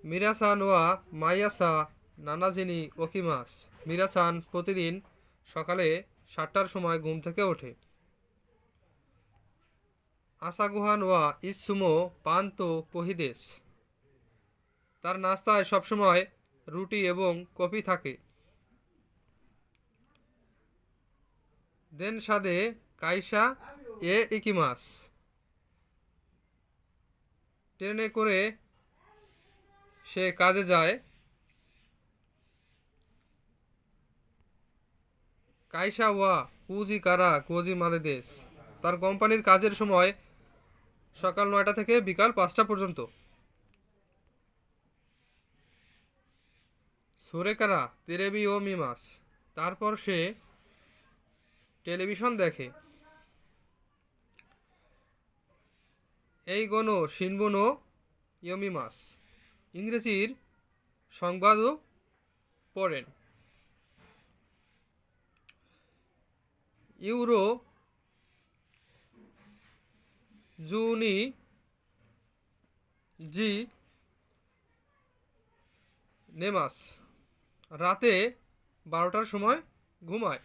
মিরাসান ওয়া মাইয়াসা নানাজিনি ওকিমাস। মিরাচান প্রতিদিন সকালে 7টার সময় ঘুম থেকে ওঠে। আসাগুহান ওয়া ইসুমো পান্তো কোহিদেস। তার নাস্তায় সবসময় রুটি এবং কফি থাকে। দেন সাদে কাইসা এ ইকিমাস। ট্রেনে করে সে কাজে যায়। কাইসা ওয়া কুজি কারা কোজি মালেদেস। তার কোম্পানির কাজের সময় সকাল 9টা থেকে বিকাল 5টা পর্যন্ত। সুরেকারা তেরেবি ও মিমাস। তারপর সে টেলিভিশন দেখে। এই গণ শিনবুনো ইয়মিমাস। ইংরেজির সংবাদও পড়েন। ইউরো জুনি জি নেমাস। রাতে 12টার সময় ঘুমায়।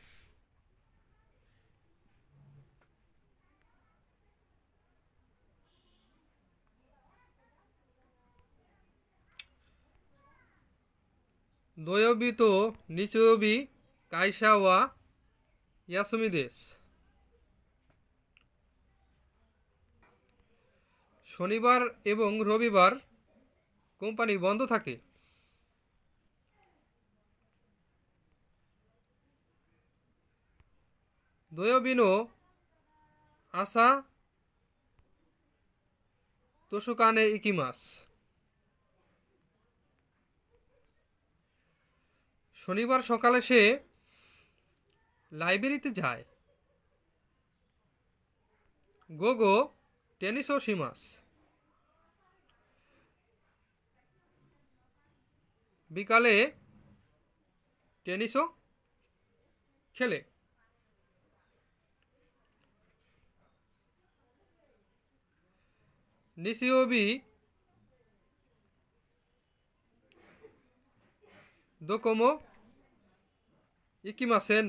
দোয়বি তো নিচয়বি কাইসা ওয়া ইয়াসুমিদেস। শনিবার এবং রবিবার কোম্পানি বন্ধ থাকে। দোয়বিনো আসা তোশুকানে ইকিমাস। শনিবার সকালে সে লাইব্রেরিতে যায়। গোগো টেনিসও শিমাস। বিকালে টেনিসও খেলে। নিসিওবি দোকোমো ইকিমাসেন।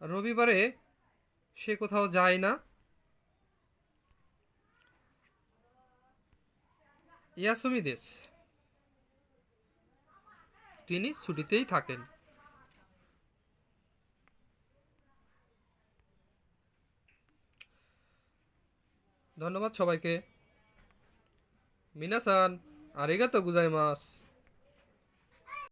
রবিবারে সে কোথাও যায় না। ইয়াসুমিদেস। তিনি ছুটিতেই থাকেন। ধন্যবাদ সবাইকে। মিনাসান আরিগাতো গুজাইমাস।